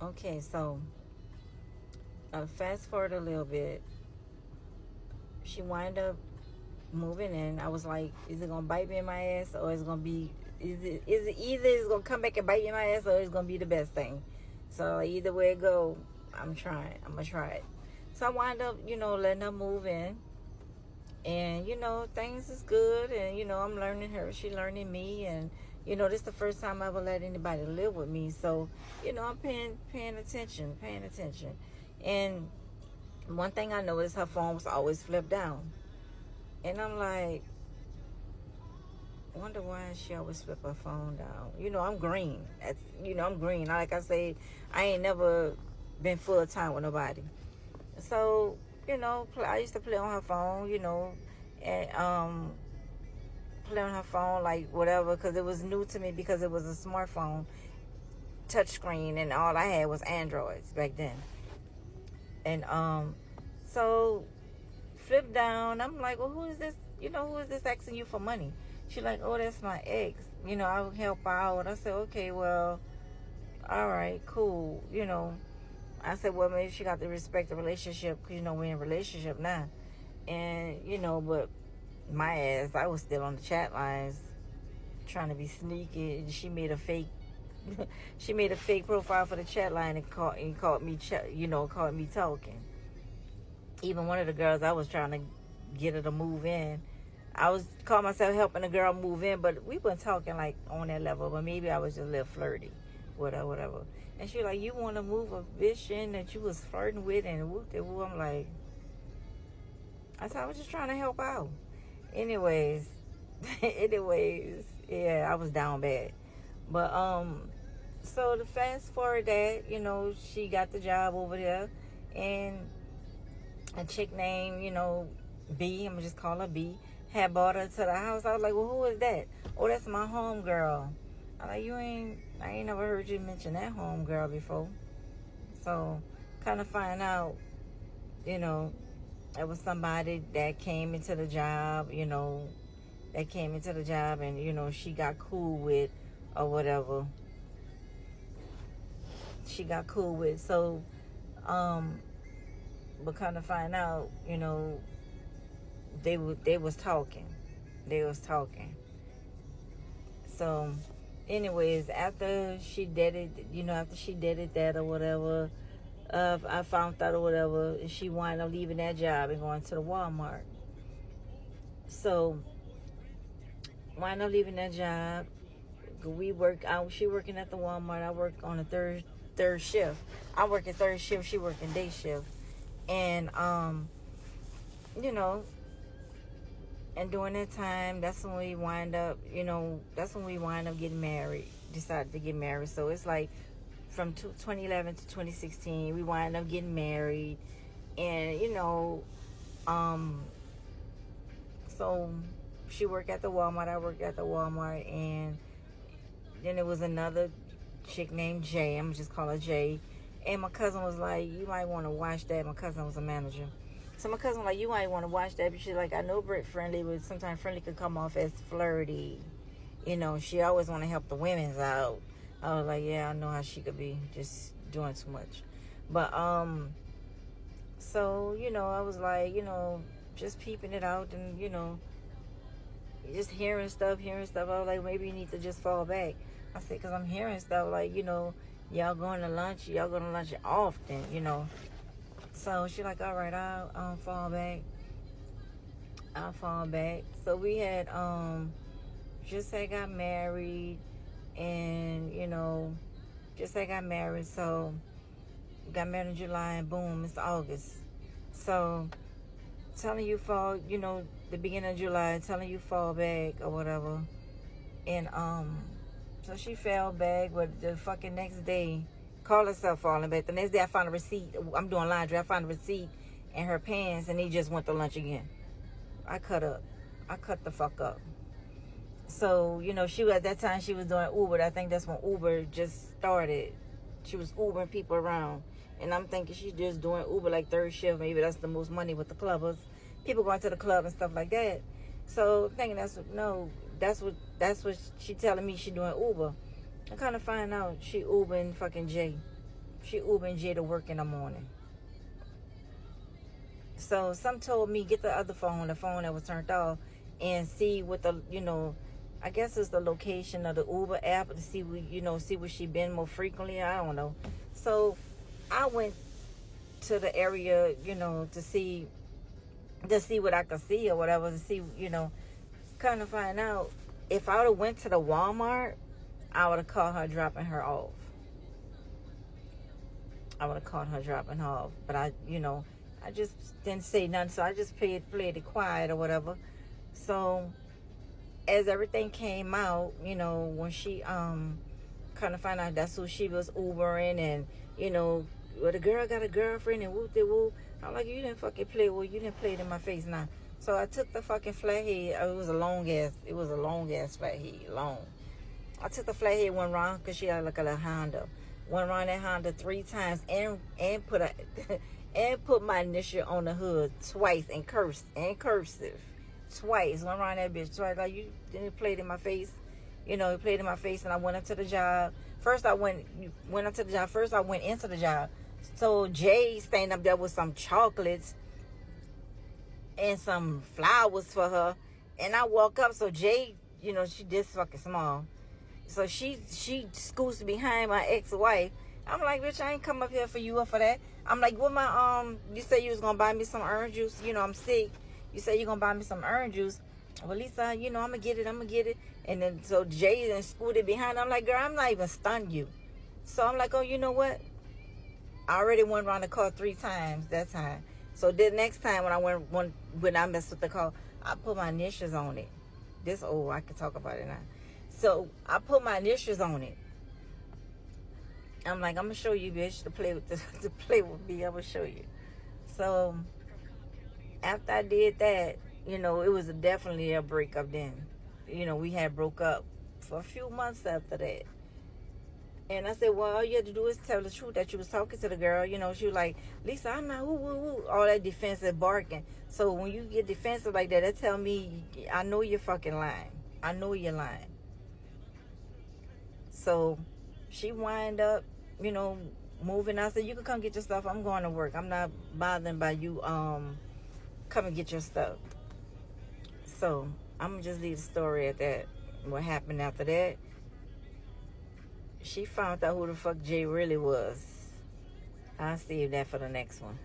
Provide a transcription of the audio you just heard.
Okay, so fast forward a little bit. She wind up moving in. I was like, is it gonna bite me in my ass, or is it gonna be? Is it either it's gonna come back and bite me in my ass, or it's gonna be the best thing? So either way it go, I'm trying. I'm gonna try it. So I wind up, letting her move in, and things is good, and I'm learning her. She learning me, and this is the first time I ever let anybody live with me. So I'm paying attention, and one thing I noticed, her phone was always flipped down. And I'm like, wonder why she always flip her phone down. I'm green. I'm green. Like I say, I ain't never been full time with nobody. So, I used to play on her phone, and play on her phone like whatever, because it was new to me because it was a smartphone, touchscreen, and all I had was Androids back then. And so flip down. I'm like, well, who is this? Who is this asking you for money? She like, oh, that's my ex. I would help out. I said, okay, well, all right, cool. I said, well, maybe she got to respect the relationship because, we're in a relationship now. And, but my ass, I was still on the chat lines trying to be sneaky. And she made a fake, she made a fake profile for the chat line and called me, called me talking. Even one of the girls, I was trying to get her to move in. I was call myself helping a girl move in, but we weren't talking like on that level. But maybe I was just a little flirty, whatever. And she like, you want to move a bitch in that you was flirting with, and whoop de whoop. I'm like, I said I was just trying to help out. Anyways, yeah, I was down bad. But so to fast forward that, she got the job over there, and a chick named, B, I'm gonna just call her B, had brought her to the house. I was like, well, who is that? Oh, that's my home girl. I'm like, I ain't never heard you mention that home girl before. So kind of find out, it was somebody that came into the job, and, she got cool with or whatever. She got cool with. So, but kind of find out, they was talking. So, anyways, after she did it, that or whatever, I found out or whatever, and she wound up leaving that job and going to the Walmart. So, wound up leaving that job. She working at the Walmart. I work on a third shift. I work at third shift. She working day shift, and you know, and during that time, that's when we wind up getting married. Decided to get married. So it's like from 2011 to 2016, we wind up getting married, and so she worked at the Walmart. I worked at the Walmart, and then there was another chick named Jay. I'm just call her Jay. And my cousin was like, you might want to watch that. My cousin was a manager. So my cousin was like, you might want to watch that. But she's like, I know Britt Friendly, but sometimes Friendly could come off as flirty. She always want to help the women's out. I was like, yeah, I know how she could be, just doing too much. But, so, I was like, just peeping it out and, just hearing stuff. I was like, maybe you need to just fall back. I said, because I'm hearing stuff like, y'all going to lunch often. So she like, all right, I'll fall back. So we had just had got married, and so got married in July, and boom, it's August. So telling you fall, the beginning of July, telling you fall back or whatever. And so she fell back, but the fucking next day, called herself falling back. The next day I found a receipt. I'm doing laundry. I found a receipt in her pants, and he just went to lunch again. I cut the fuck up. So, she at that time she was doing Uber. I think that's when Uber just started. She was Ubering people around. And I'm thinking she's just doing Uber like third shift. Maybe that's the most money with the clubbers. People going to the club and stuff like that. So thinking that's what she telling me she doing Uber. I kind of find out she Ubering fucking Jay She Ubering Jay to work in the morning. So some told me get the other phone, the phone that was turned off, and see what the, I guess it's the location of the Uber app to see see where she been more frequently. I don't know. So I went to the area, to see what I could see or whatever, to see, kind of find out. If I would have went to the Walmart, I would have caught her dropping her off. But I just didn't say nothing, so I just played it quiet or whatever. So as everything came out, when she kind of found out that's who she was Ubering, and well, the girl got a girlfriend and whoop de whoop. I'm like, you didn't fucking play. Well, you didn't play it in my face now. So I took the fucking flathead. It was a long ass flathead, long. I took the flathead, went around because she had like a little Honda. Went around that Honda 3 times and put and put my initial on the hood twice in cursive. Twice. Went around that bitch twice. Like, you didn't play it in my face. It played in my face, and I went up to the job. First I went into the job. So Jay standing up there with some chocolates and some flowers for her. And I walk up, so Jay, she this fucking small. So she scoots behind my ex-wife. I'm like, bitch, I ain't come up here for you or for that. I'm like, what you said you was gonna buy me some orange juice. I'm sick. You said you gonna buy me some orange juice. Well, Lisa, I'm gonna get it. And then, so Jay then scooted behind. I'm like, girl, I'm not even stunned you. So I'm like, oh, you know what? I already went around the car 3 times that time. So the next time when I messed with the car, I put my initials on it. I can talk about it now. So I put my initials on it. I'm like, I'm gonna show you, bitch, to play with me. I'm gonna show you. So after I did that, it was definitely a breakup then. We had broke up for a few months after that. And I said, well, all you had to do is tell the truth that you was talking to the girl. She was like, Lisa, I'm not, all that defensive barking. So when you get defensive like that tell me, I know you're fucking lying. I know you're lying. So she wind up, moving. I said, you can come get your stuff. I'm going to work. I'm not bothering by you. Come and get your stuff. So I'm going to just leave the story at that. What happened after that? She found out who the fuck Jay really was. I'll save that for the next one.